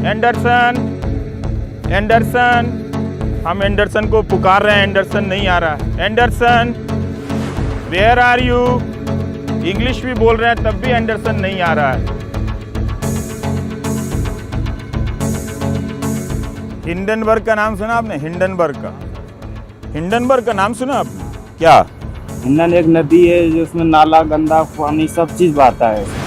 Anderson, Anderson, हम Anderson को पुकार रहे हैं, एंडरसन नहीं आ रहा है। Anderson, where are you? English भी बोल रहे हैं तब भी एंडरसन नहीं आ रहा है। हिंडनबर्ग का नाम सुना आपने? हिंडनबर्ग का, हिंडनबर्ग का नाम सुना आपने? क्या? हिंडन एक नदी है जिसमें नाला, गंदा पानी सब चीज बहता है।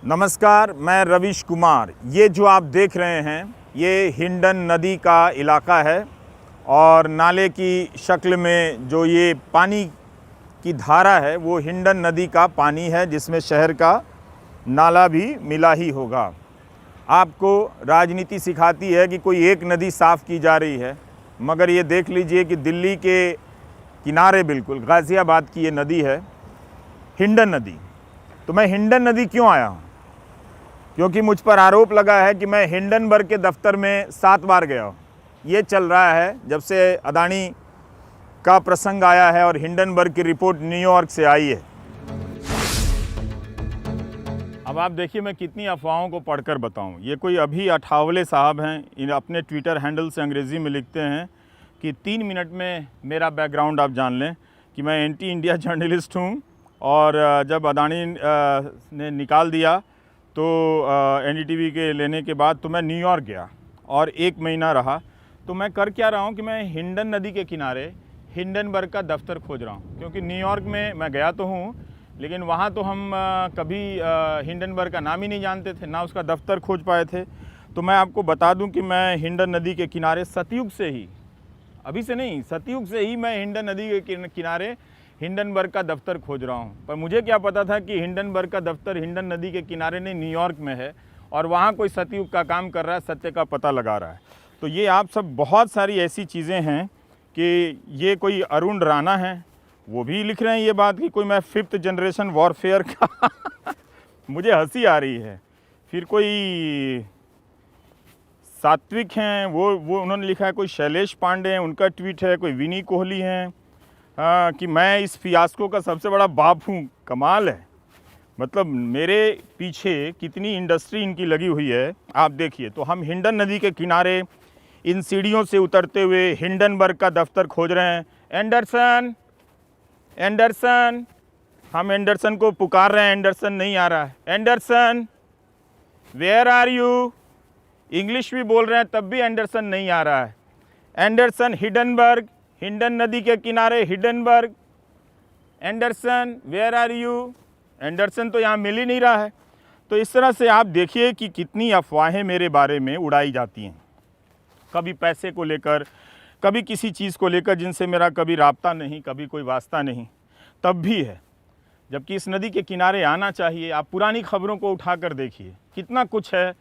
नमस्कार, मैं रवीश कुमार। ये जो आप देख रहे हैं ये हिंडन नदी का इलाका है और नाले की शक्ल में जो ये पानी की धारा है वो हिंडन नदी का पानी है, जिसमें शहर का नाला भी मिला ही होगा। आपको राजनीति सिखाती है कि कोई एक नदी साफ़ की जा रही है, मगर ये देख लीजिए कि दिल्ली के किनारे बिल्कुल गाज़ियाबाद की ये नदी है, हिंडन नदी। तो मैं हिंडन नदी क्यों आया हूँ? क्योंकि मुझ पर आरोप लगा है कि मैं हिंडनबर्ग के दफ्तर में 7 बार गया हूँ। ये चल रहा है जब से अदानी का प्रसंग आया है और हिंडनबर्ग की रिपोर्ट न्यूयॉर्क से आई है। अब आप देखिए मैं कितनी अफवाहों को पढ़कर बताऊं। ये कोई अभी अठावले साहब हैं, इन अपने ट्विटर हैंडल से अंग्रेज़ी में लिखते हैं कि 3 मिनट में मेरा बैकग्राउंड आप जान लें कि मैं एंटी इंडिया जर्नलिस्ट हूं और जब अदानी ने निकाल दिया तो एनडीटीवी के लेने के बाद तो मैं न्यूयॉर्क गया और 1 महीना रहा। तो मैं कर क्या रहा हूँ कि मैं हिंडन नदी के किनारे हिंडनबर्ग का दफ्तर खोज रहा हूँ, क्योंकि न्यूयॉर्क में मैं गया तो हूँ लेकिन वहाँ तो हम कभी हिंडनबर्ग का नाम ही नहीं जानते थे, ना उसका दफ्तर खोज पाए थे। तो मैं आपको बता दूं कि मैं हिंडन नदी के किनारे सतयुग से ही, अभी से नहीं, सतयुग से ही मैं हिंडन नदी के किनारे हिंडनबर्ग का दफ्तर खोज रहा हूँ। पर मुझे क्या पता था कि हिंडनबर्ग का दफ्तर हिंडन नदी के किनारे नहीं, न्यूयॉर्क में है और वहाँ कोई सतयुग का काम कर रहा है, सत्य का पता लगा रहा है। तो ये आप सब बहुत सारी ऐसी चीज़ें हैं कि ये कोई अरुण राणा है, वो भी लिख रहे हैं ये बात कि कोई मैं 5th जनरेशन वॉरफेयर का मुझे हंसी आ रही है। फिर कोई सात्विक हैं, वो उन्होंने लिखा है, कोई शैलेश पांडे हैं, उनका ट्वीट है, कोई विनी कोहली हैं कि मैं इस फियास्को का सबसे बड़ा बाप हूँ। कमाल है, मतलब मेरे पीछे कितनी इंडस्ट्री इनकी लगी हुई है आप देखिए। तो हम हिंडन नदी के किनारे इन सीढ़ियों से उतरते हुए हिंडनबर्ग का दफ्तर खोज रहे हैं। एंडरसन, एंडरसन, हम एंडरसन को पुकार रहे हैं, एंडरसन नहीं आ रहा है। Anderson, where are you? English भी बोल रहे हैं तब भी एंडरसन नहीं आ रहा है। एंडरसन, हिंडनबर्ग, हिंडन नदी के किनारे Hindenburg. Anderson, where are you? Anderson तो यहाँ मिल ही नहीं रहा है। तो इस तरह से आप देखिए कि कितनी अफवाहें मेरे बारे में उड़ाई जाती हैं, कभी पैसे को लेकर, कभी किसी चीज़ को लेकर जिनसे मेरा कभी राब्ता नहीं, कभी कोई वास्ता नहीं, तब भी है। जबकि इस नदी के किनारे आना चाहिए। आप पुरानी खबरों को उठाकर देखिए, कितना कुछ है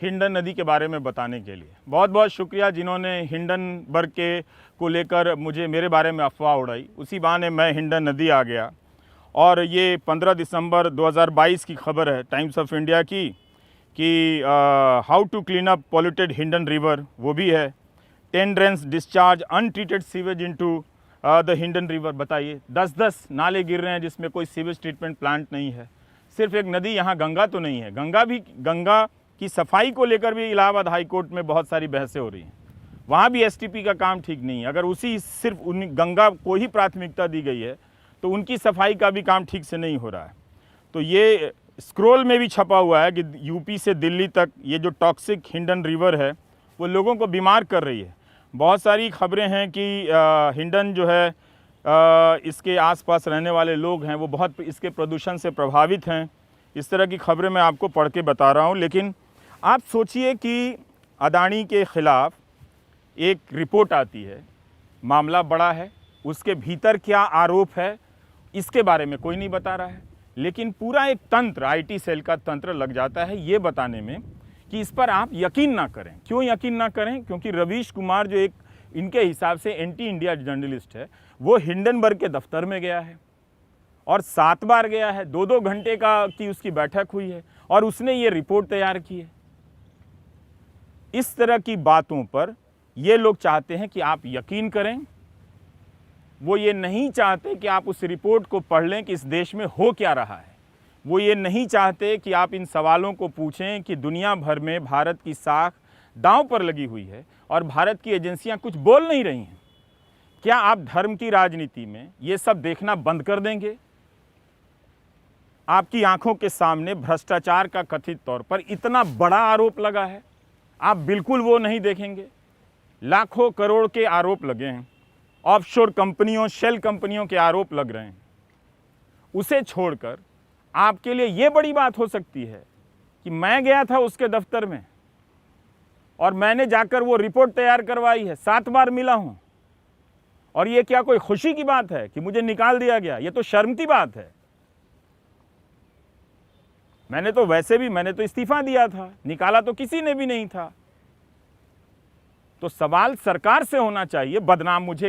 हिंडन नदी के बारे में बताने के लिए। बहुत बहुत शुक्रिया जिन्होंने हिंडनबर्ग के को लेकर मेरे बारे में अफवाह उड़ाई। उसी बहाने मैं हिंडन नदी आ गया। और ये 15 दिसंबर 2022 की खबर है टाइम्स ऑफ इंडिया की कि how to clean up polluted Hindon river, वो भी है। 10 drains discharge untreated sewage into the Hindon river. बताइए, 10-10 नाले गिर रहे हैं जिसमें कोई सीवेज ट्रीटमेंट प्लांट नहीं है। सिर्फ एक नदी, यहाँ गंगा तो नहीं है, गंगा की सफाई को लेकर भी इलाहाबाद हाई कोर्ट में बहुत सारी बहसें हो रही हैं। वहाँ भी एसटीपी का काम ठीक नहीं है। अगर सिर्फ गंगा को ही प्राथमिकता दी गई है तो उनकी सफाई का भी काम ठीक से नहीं हो रहा है। तो ये स्क्रोल में भी छपा हुआ है कि यूपी से दिल्ली तक ये जो टॉक्सिक हिंडन रिवर है वो लोगों को बीमार कर रही है। बहुत सारी खबरें हैं कि हिंडन जो है इसके आसपास रहने वाले लोग हैं वो बहुत इसके प्रदूषण से प्रभावित हैं। इस तरह की खबरें मैं आपको पढ़ के बता रहा हूँ। लेकिन आप सोचिए कि अदानी के ख़िलाफ़ एक रिपोर्ट आती है, मामला बड़ा है, उसके भीतर क्या आरोप है इसके बारे में कोई नहीं बता रहा है। लेकिन पूरा एक तंत्र, आईटी सेल का तंत्र लग जाता है ये बताने में कि इस पर आप यकीन ना करें। क्यों यकीन ना करें? क्योंकि रवीश कुमार जो एक इनके हिसाब से एंटी इंडिया जर्नलिस्ट है, वो हिंडनबर्ग के दफ्तर में गया है और 7 बार गया है। 2-2 घंटे की उसकी बैठक हुई है और उसने ये रिपोर्ट तैयार की है। इस तरह की बातों पर ये लोग चाहते हैं कि आप यकीन करें वो ये नहीं चाहते कि आप उस रिपोर्ट को पढ़ लें कि इस देश में हो क्या रहा है। वो ये नहीं चाहते कि आप इन सवालों को पूछें कि दुनिया भर में भारत की साख दांव पर लगी हुई है और भारत की एजेंसियां कुछ बोल नहीं रही हैं। क्या आप धर्म की राजनीति में ये सब देखना बंद कर देंगे? आपकी आंखों के सामने भ्रष्टाचार का कथित तौर पर इतना बड़ा आरोप लगा है, आप बिल्कुल वो नहीं देखेंगे। लाखों करोड़ के आरोप लगे हैं, ऑफशोर कंपनियों, शेल कंपनियों के आरोप लग रहे हैं। उसे छोड़कर आपके लिए ये बड़ी बात हो सकती है कि मैं गया था उसके दफ्तर में और मैंने जाकर वो रिपोर्ट तैयार करवाई है, 7 बार मिला हूं, और ये क्या कोई खुशी की बात है कि मुझे निकाल दिया गया? ये तो शर्म की बात है। मैंने तो इस्तीफा दिया था, निकाला तो किसी ने भी नहीं था। तो सवाल सरकार से होना चाहिए, बदनाम मुझे